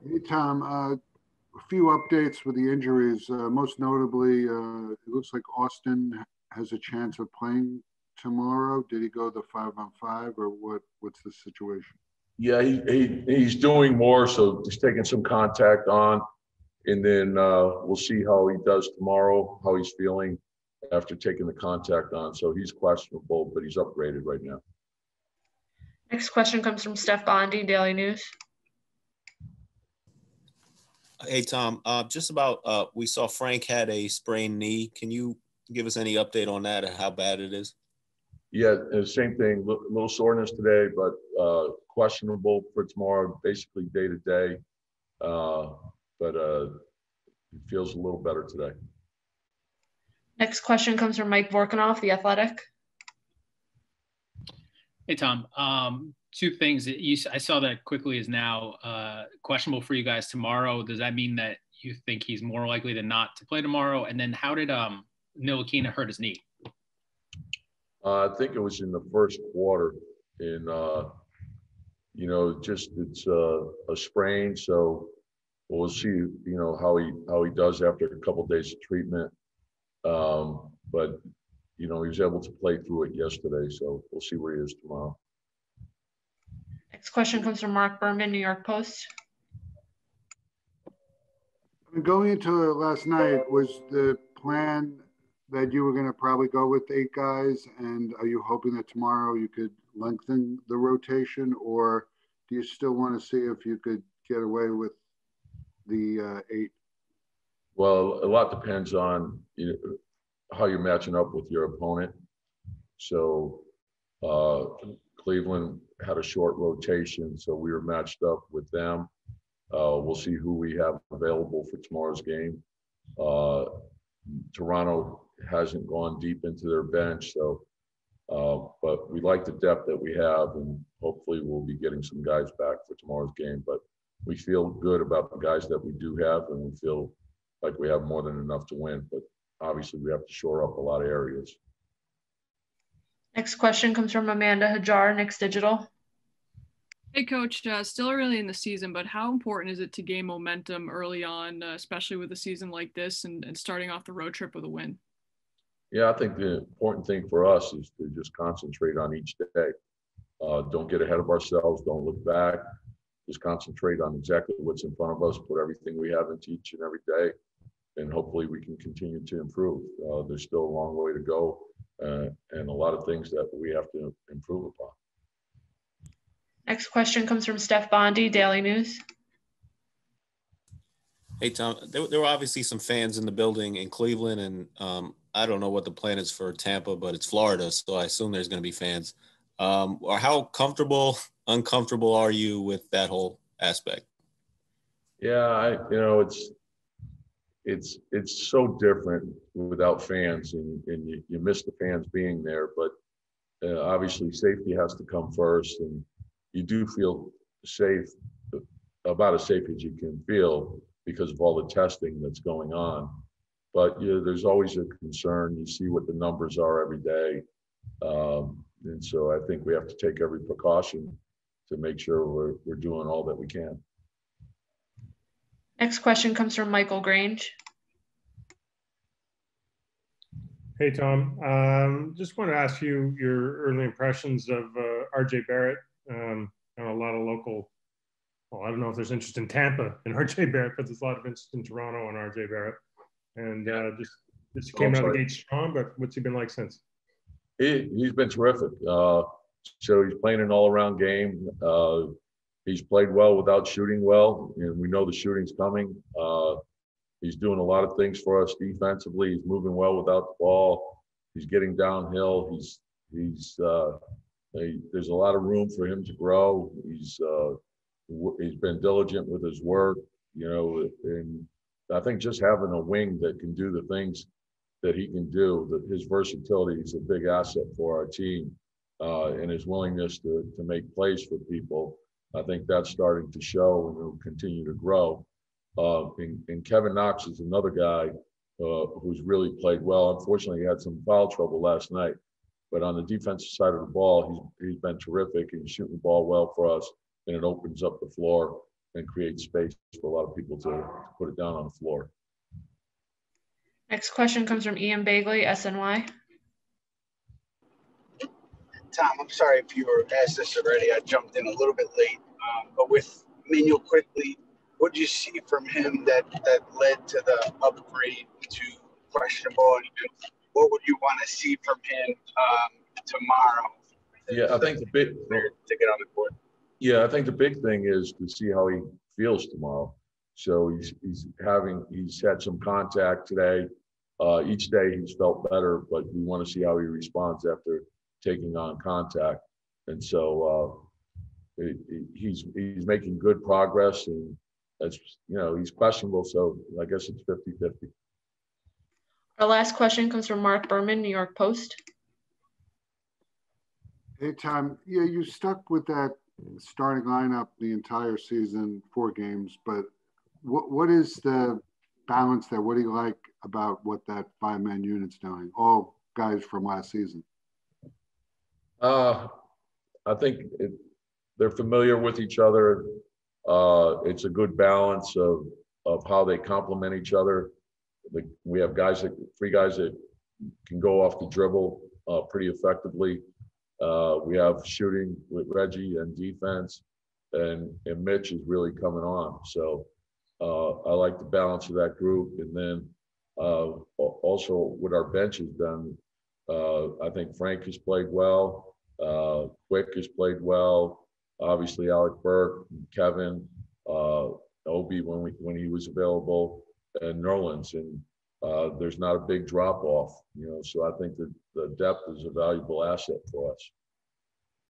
Hey, Tom. A few updates with the injuries. Most notably, it looks like Austin has a chance of playing tomorrow. Did he go the 5-on-5 or what? What's the situation? Yeah, he's doing more, so he's taking some contact on, and then we'll see how he does tomorrow, how he's feeling after taking the contact on. So he's questionable, but he's upgraded right now. Next question comes from Steph Bondi, Daily News. Hey, Tom, just about, we saw Frank had a sprained knee. Can you give us any update on that and how bad it is? Yeah, same thing, little soreness today, but questionable for tomorrow, basically day to day. But he feels a little better today. Next question comes from Mike Vorkanoff, The Athletic. Hey, Tom. Two things. I saw that Quickley is now questionable for you guys tomorrow. Does that mean that you think he's more likely than not to play tomorrow? And then how did Ntilikina hurt his knee? I think it was in the first quarter. In it's a sprain, so we'll see. How he does after a couple of days of treatment. But he was able to play through it yesterday, so we'll see where he is tomorrow. Next question comes from Mark Berman, New York Post. Going into it last night, was the plan that you were going to probably go with 8 guys, and are you hoping that tomorrow you could lengthen the rotation, or do you still want to see if you could get away with the 8? Well, a lot depends on how you're matching up with your opponent. So Cleveland had a short rotation, so we were matched up with them. We'll see who we have available for tomorrow's game. Toronto hasn't gone deep into their bench, so but we like the depth that we have, and hopefully we'll be getting some guys back for tomorrow's game. But we feel good about the guys that we do have, and we feel like we have more than enough to win. But obviously we have to shore up a lot of areas. Next question comes from Amanda Hajar, Knicks Digital. Hey, Coach, still early in the season, but how important is it to gain momentum early on, especially with a season like this and starting off the road trip with a win? Yeah, I think the important thing for us is to just concentrate on each day. Don't get ahead of ourselves. Don't look back. Just concentrate on exactly what's in front of us, put everything we have into each and every day, and hopefully we can continue to improve. There's still a long way to go and a lot of things that we have to improve upon. Next question comes from Steph Bondi, Daily News. Hey, Tom, there were obviously some fans in the building in Cleveland, and I don't know what the plan is for Tampa, but it's Florida, so I assume there's going to be fans. Or how comfortable, uncomfortable are you with that whole aspect? Yeah, it's so different without fans, and you miss the fans being there. But obviously, safety has to come first, and you do feel safe, about as safe as you can feel because of all the testing that's going on. But there's always a concern. You see what the numbers are every day. And so I think we have to take every precaution to make sure we're doing all that we can. Next question comes from Michael Grange. Hey, Tom. Just want to ask you your early impressions of RJ Barrett. A lot of local, I don't know if there's interest in Tampa in RJ Barrett, but there's a lot of interest in Toronto on RJ Barrett. And just came out of the gate strong, but what's he been like since? He's been terrific. So he's playing an all-around game. He's played well without shooting well, and we know the shooting's coming. He's doing a lot of things for us defensively. He's moving well without the ball. He's getting downhill. There's a lot of room for him to grow. He's been diligent with his work, and I think just having a wing that can do the things that he can do, that his versatility is a big asset for our team, and his willingness to make plays for people. I think that's starting to show and will continue to grow. And Kevin Knox is another guy who's really played well. Unfortunately, he had some foul trouble last night, but on the defensive side of the ball, he's been terrific. He's shooting the ball well for us, and it opens up the floor and create space for a lot of people to put it down on the floor. Next question comes from Ian Bagley, SNY. Tom, I'm sorry if you were asked this already. I jumped in a little bit late. But with Immanuel Quickley, what did you see from him that led to the upgrade to questionable? And what would you want to see from him tomorrow? Yeah, I think the big to get on the court. Yeah, I think the big thing is to see how he feels tomorrow. So he's had some contact today. Each day he's felt better, but we want to see how he responds after taking on contact. And so he's making good progress, and that's, he's questionable. So I guess it's 50-50. Our last question comes from Mark Berman, New York Post. Hey, Tom. Yeah, you stuck with that starting lineup the entire season, 4 games, but what is the balance there? What do you like about what that 5-man unit's doing? All guys from last season. I think they're familiar with each other. It's a good balance of how they complement each other. We have 3 guys that can go off the dribble pretty effectively. We have shooting with Reggie and defense, and Mitch is really coming on. So I like the balance of that group. And then also what our bench has done, I think Frank has played well. Quick has played well. Obviously, Alec Burke, Kevin, Obi when he was available, and Nerlens. And there's not a big drop off, so I think that the depth is a valuable asset for us.